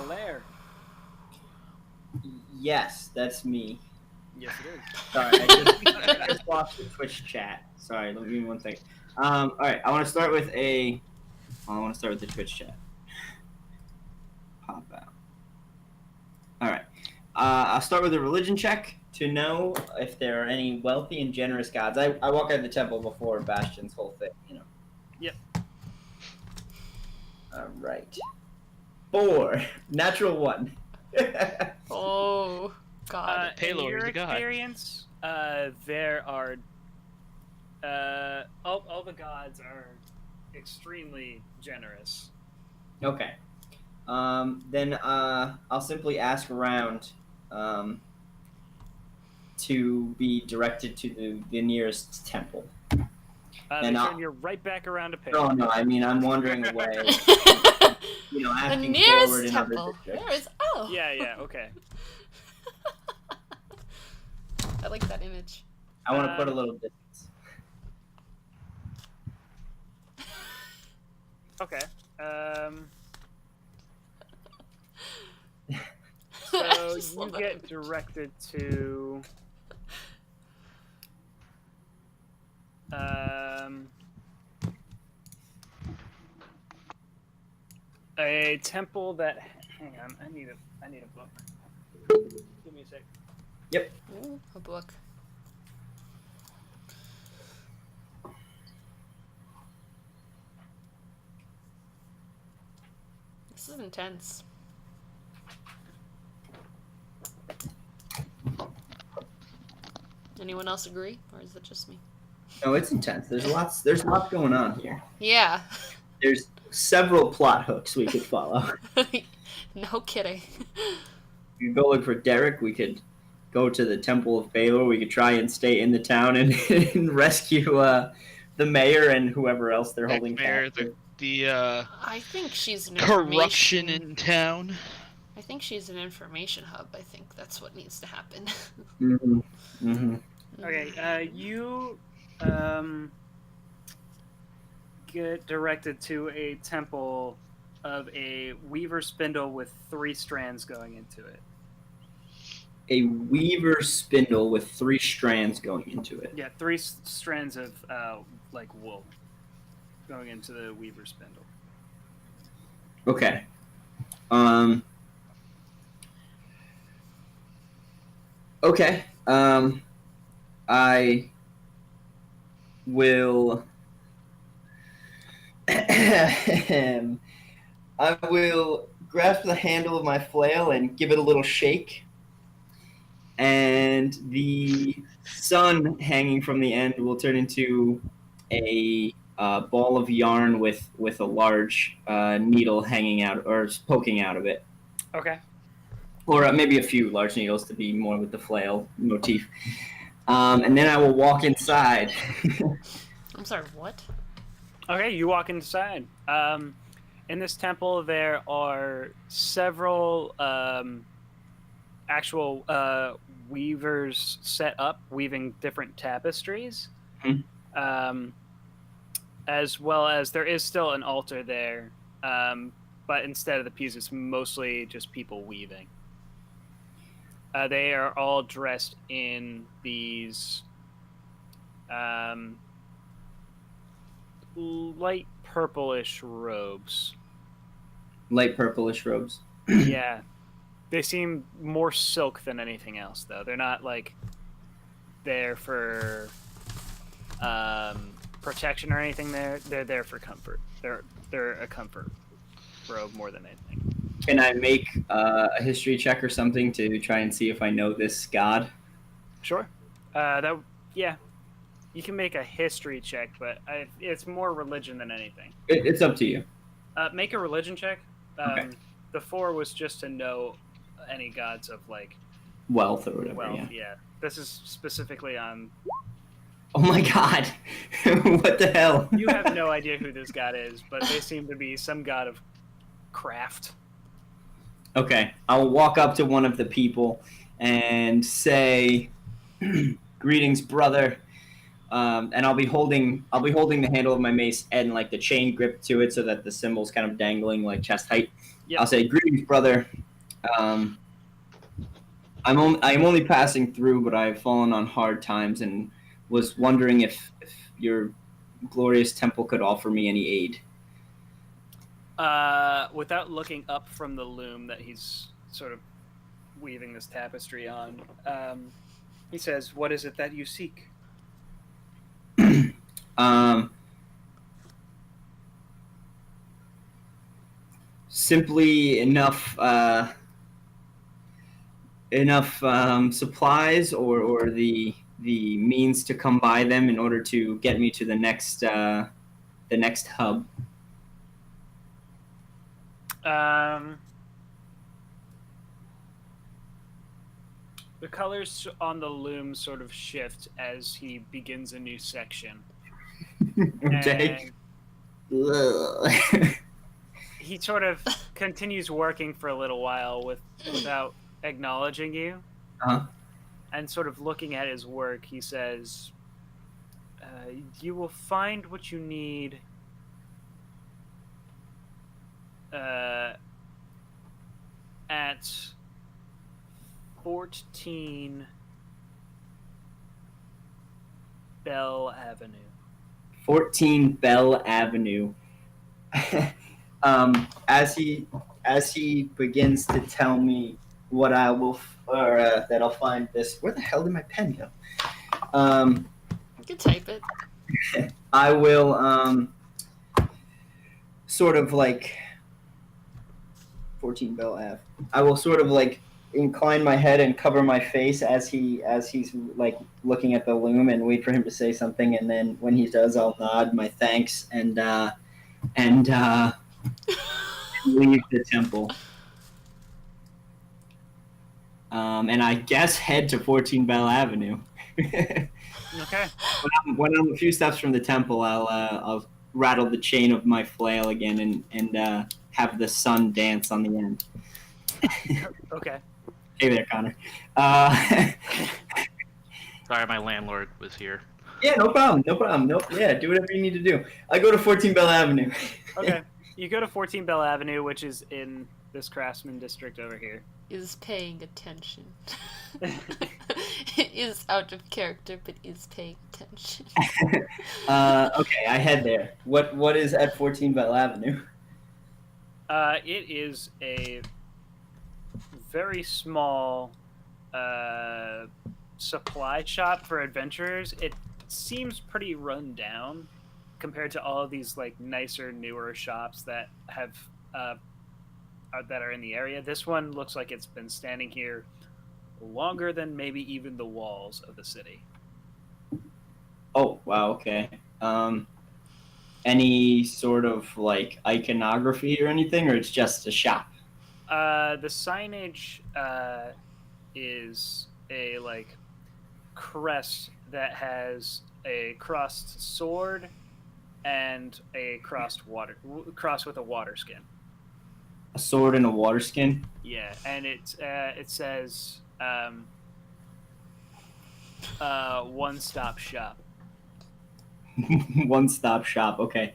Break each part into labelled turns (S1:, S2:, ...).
S1: Malyre.
S2: Yes, that's me.
S1: Yes, it is.
S2: Sorry, I just lost the Twitch chat. Sorry, let me one thing. All right, I want to start with the Twitch chat. Pop out. All right, I'll start with a religion check to know if there are any wealthy and generous gods. I walk out of the temple before Bastion's whole thing, you know.
S1: Yep.
S2: All right. 4, natural 1.
S3: Oh God.
S1: In your experience, there are all the gods are extremely generous.
S2: Okay. Then I'll simply ask around to be directed to the nearest temple.
S1: They turn you right back around to pay.
S2: Oh no, I mean I'm wandering away.
S3: The
S2: asking
S3: nearest
S2: forward in
S3: temple.
S2: other districts.
S3: Where is? Oh.
S1: Yeah. Okay.
S3: I like that image.
S2: I want to put a little distance.
S1: Okay. So you get directed to a temple that. Hang on, I need a book. Give me a sec.
S2: Yep.
S3: Ooh, a book. This is intense. Anyone else agree, or is it just me?
S2: No, it's intense. There's lots going on here.
S3: Yeah.
S2: There's several plot hooks we could follow.
S3: No kidding.
S2: We could go look for Derek. We could go to the Temple of Baylor. We could try and stay in the town and, and rescue the mayor and whoever else they're holding captive.
S3: I think she's an
S4: corruption in town.
S3: I think she's an information hub. I think that's what needs to happen.
S2: Mm-hmm. Mm-hmm.
S1: Okay, you get directed to a temple of a weaver spindle with 3 strands going into it.
S2: A weaver spindle with 3 strands going into it.
S1: Yeah, 3 strands of like wool going into the weaver spindle.
S2: Okay. Okay. I will. I will grasp the handle of my flail and give it a little shake. And the sun hanging from the end will turn into a ball of yarn with a large needle hanging out or poking out of it.
S1: Okay.
S2: Or maybe a few large needles to be more with the flail motif. And then I will walk inside.
S3: I'm sorry, what?
S1: Okay, you walk inside. In this temple, there are several actual weavers set up, weaving different tapestries.
S2: Mm-hmm.
S1: As well as there is still an altar there, but instead of the pews, it's mostly just people weaving. They are all dressed in these light purplish robes.
S2: Light purplish robes.
S1: Yeah. They seem more silk than anything else, though. They're not, like, there for protection or anything. They're there for comfort. They're a comfort robe more than anything.
S2: Can I make a history check or something to try and see if I know this god?
S1: Sure. Yeah. You can make a history check, but it's more religion than anything.
S2: It's up to you.
S1: Make a religion check.
S2: Okay.
S1: The 4 was just to know any gods of, like...
S2: Wealth or whatever,
S1: wealth, yeah. This is specifically on...
S2: Oh my god! What the hell?
S1: You have no idea who this god is, but they seem to be some god of craft.
S2: Okay, I'll walk up to one of the people and say, "Greetings, brother. and I'll be holding the handle of my mace and like the chain gripped to it so that the symbol's kind of dangling like chest height.
S1: Yep.
S2: I'll say, "Greetings, brother. I'm only passing through, but I've fallen on hard times and was wondering if your glorious temple could offer me any aid."
S1: Without looking up from the loom that he's sort of weaving this tapestry on, he says, "What is it that you seek?"
S2: Simply enough supplies or the means to come by them in order to get me to the next hub.
S1: The colors on the loom sort of shift as he begins a new section.
S2: Okay.
S1: And he sort of continues working for a little while without acknowledging you.
S2: Uh-huh.
S1: And sort of looking at his work, he says, "You will find what you need at 14 Bell Avenue."
S2: 14 Bell Avenue. As he begins to tell me what I will, that I'll find this. Where the hell did my pen go?
S3: You can type it.
S2: I will sort of like 14 Bell Ave. I will sort of like incline my head and cover my face as he's like looking at the loom and wait for him to say something, and then when he does, I'll nod my thanks and leave the temple. And I guess head to 14 Bell Avenue.
S1: Okay.
S2: When I'm a few steps from the temple, I'll rattle the chain of my flail again and have the sun dance on the end.
S1: Okay.
S2: Hey there, Connor.
S5: Sorry, my landlord was here.
S2: Yeah, no problem. Nope. Yeah, do whatever you need to do. I go to 14 Bell Avenue.
S1: Okay. You go to 14 Bell Avenue, which is in this craftsman district over here.
S3: Is paying attention. It is out of character, but is paying attention.
S2: Okay, I head there. What is at 14 Bell Avenue?
S1: It is a very small supply shop for adventurers. It seems pretty run down compared to all of these like nicer, newer shops that have that are in the area. This one looks like it's been standing here longer than maybe even the walls of the city.
S2: Oh, wow, okay. Any sort of like iconography or anything, or it's just a shop?
S1: The signage is a like crest that has a crossed sword and a cross with a water skin.
S2: A sword and a water skin?
S1: Yeah, and it says one-stop shop.
S2: One-stop shop. Okay.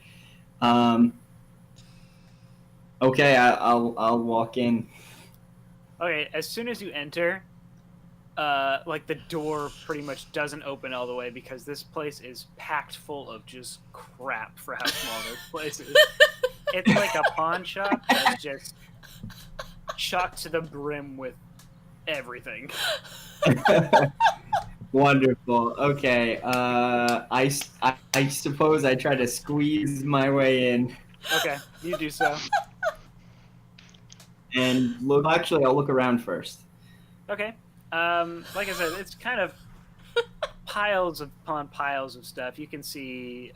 S2: Okay, I'll walk in.
S1: Okay, as soon as you enter, like the door pretty much doesn't open all the way because this place is packed full of just crap for how small this place is. It's like a pawn shop that's just chocked to the brim with everything.
S2: Wonderful. Okay. I suppose I try to squeeze my way in.
S1: Okay, you do so.
S2: And look. Actually, I'll look around first.
S1: Okay. Like I said, it's kind of piles upon piles of stuff. You can see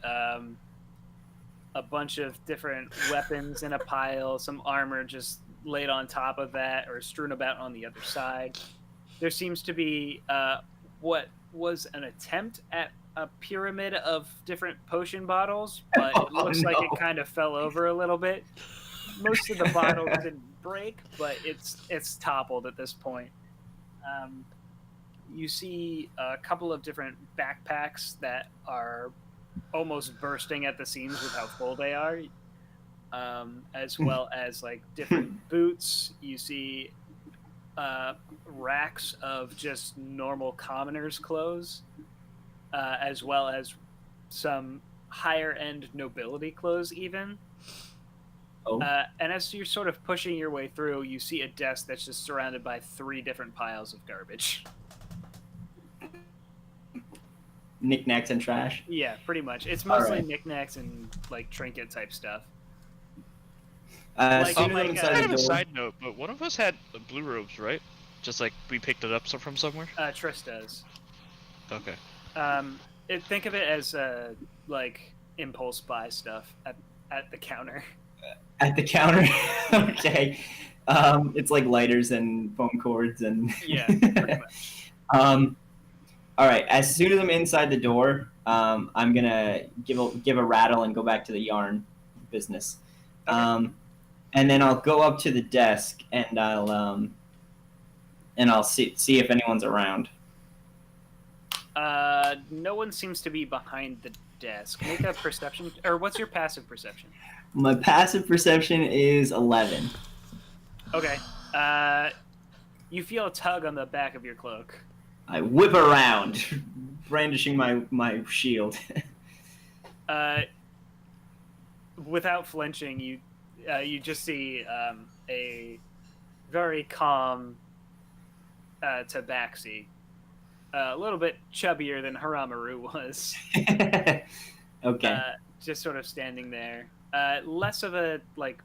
S1: a bunch of different weapons in a pile, some armor just laid on top of that or strewn about on the other side. There seems to be what was an attempt at a pyramid of different potion bottles, but it looks like it kind of fell over a little bit. Most of the bottles didn't break, but it's toppled at this point. you see a couple of different backpacks that are almost bursting at the seams with how full they are, as well as like different boots. You see racks of just normal commoners' clothes, as well as some higher end nobility clothes, even.
S2: Oh.
S1: And as you're sort of pushing your way through, you see a desk that's just surrounded by 3 different piles of garbage.
S2: Knickknacks and trash.
S1: Yeah, pretty much. It's mostly
S2: Alright.
S1: knickknacks and like trinket type stuff.
S2: As
S1: Like-
S2: soon as
S1: like,
S2: I'm inside
S5: Kind
S2: the
S5: of a
S2: door,
S5: side note, but one of us had blue robes, right? Just like we picked it up from somewhere.
S1: Triss does.
S5: Okay.
S1: Think of it as like impulse buy stuff at the counter.
S2: at the counter. Okay. It's like lighters and phone cords and.
S1: Yeah, pretty much.
S2: All right. As soon as I'm inside the door, I'm gonna give a rattle and go back to the yarn business.
S1: Okay.
S2: And then I'll go up to the desk and I'll see if anyone's around.
S1: No one seems to be behind the desk. Make a perception, or what's your passive perception?
S2: My passive perception is 11.
S1: Okay. You feel a tug on the back of your cloak.
S2: I whip around, brandishing my shield.
S1: Without flinching, you just see a very calm Tabaxi, a little bit chubbier than Haramaru was.
S2: Okay.
S1: Just sort of standing there. Less of a like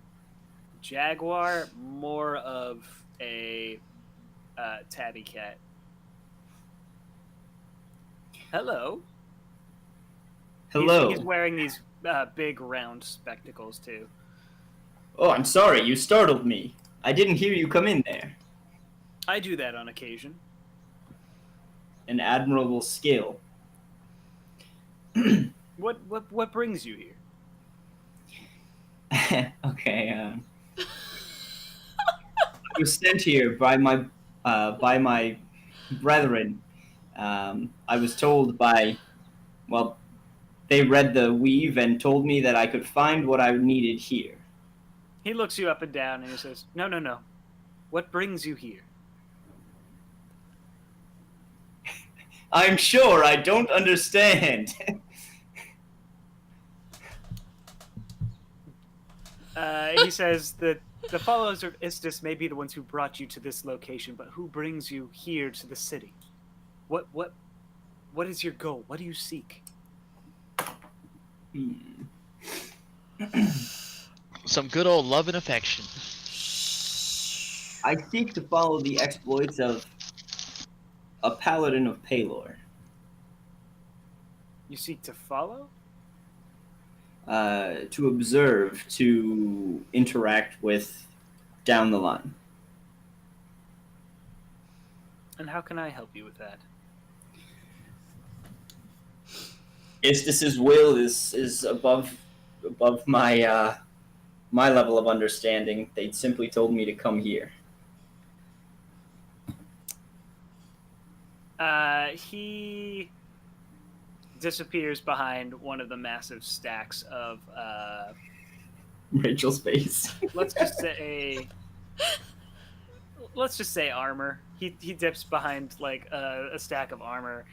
S1: jaguar, more of a tabby cat. Hello.
S2: Hello.
S1: He's wearing these big round spectacles too.
S2: Oh, I'm sorry. You startled me. I didn't hear you come in there.
S1: I do that on occasion.
S2: An admirable skill.
S1: What brings you here?
S2: Okay. I was sent here by my brethren. I was told by, well, they read the weave and told me that I could find what I needed here.
S1: He looks you up and down and he says, No. What brings you here?
S2: I'm sure I don't understand.
S1: He says that the followers of Istis may be the ones who brought you to this location, but who brings you here to the city? What is your goal? What do you seek?
S4: Some good old love and affection.
S2: I seek to follow the exploits of a paladin of Paylor.
S1: You seek to follow?
S2: To observe, to interact with down the line.
S1: And how can I help you with that?
S2: Istis's will is above my my level of understanding. They simply told me to come here.
S1: He disappears behind one of the massive stacks of
S2: Rachel's face.
S1: let's just say armor. He dips behind like a stack of armor,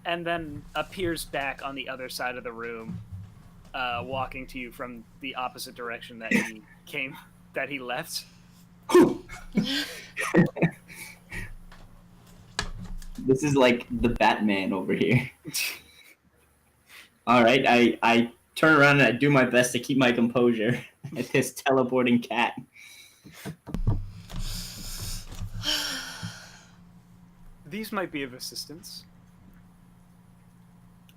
S1: and then appears back on the other side of the room, walking to you from the opposite direction that he left.
S2: This is like the Batman over here. All right, I turn around and I do my best to keep my composure at this teleporting cat.
S1: These might be of assistance.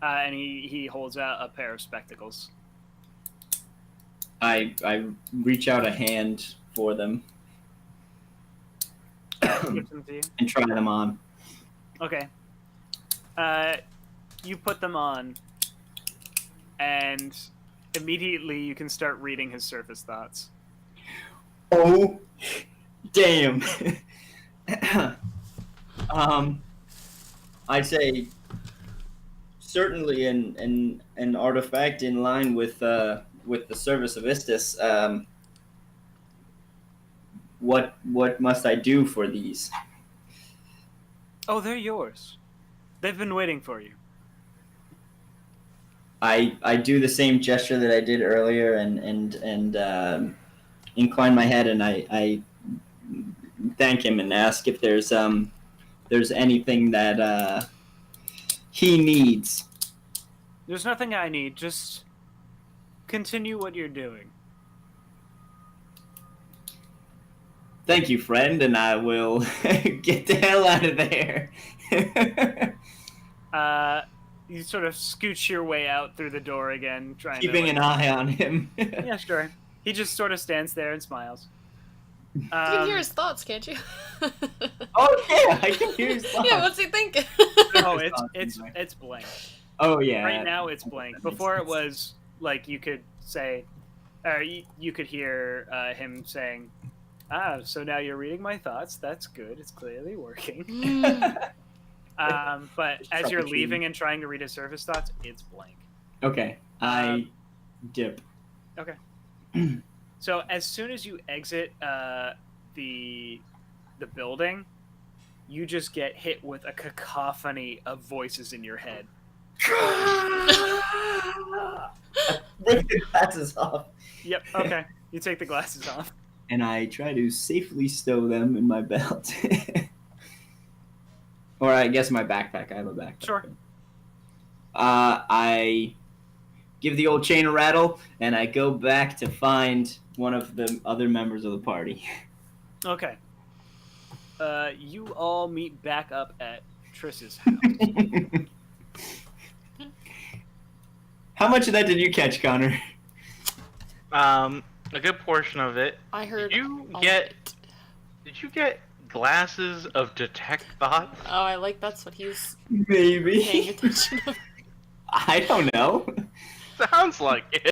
S1: And he holds out a pair of spectacles.
S2: I reach out a hand for them
S1: Gives them to you.
S2: and try them on.
S1: Okay. You put them on, and immediately you can start reading his surface thoughts.
S2: Oh, damn. I say certainly an artifact in line with the service of Istis. What must I do for these?
S1: Oh, they're yours. They've been waiting for you.
S2: I do the same gesture that I did earlier and incline my head and I thank him and ask if there's anything that he needs.
S1: There's nothing I need. Just continue what you're doing.
S2: Thank you, friend, and I will get the hell out of there.
S1: You sort of scooch your way out through the door again, trying
S2: Keeping
S1: to,
S2: an eye on him.
S1: Yeah, sure. He just sort of stands there and smiles.
S3: You can hear his thoughts, can't you?
S2: Oh yeah, I can hear his thoughts.
S3: Yeah, what's he thinking?
S1: Oh, it's blank.
S2: Oh yeah.
S1: Right now it's blank. Before it was like you could say, or you could hear him saying, "Ah, so now you're reading my thoughts. That's good. It's clearly working." But as you're leaving and trying to read his surface thoughts, it's blank.
S2: Okay, I dip.
S1: Okay. So as soon as you exit the building, you just get hit with a cacophony of voices in your head.
S2: Rip the glasses off.
S1: Yep. Okay. You take the glasses off.
S2: And I try to safely stow them in my belt. Or I guess my backpack. I have a backpack.
S1: Sure.
S2: I give the old chain a rattle, and I go back to find one of the other members of the party.
S1: Okay. You all meet back up at Triss's house.
S2: How much of that did you catch, Connor?
S6: A good portion of it.
S3: I heard.
S6: Did you
S3: all
S6: get?
S3: of it.
S6: Did you get glasses of detect thoughts?
S3: Oh, I like that's what he's paying
S2: Maybe.
S3: attention to.
S2: I don't know.
S6: Sounds like it.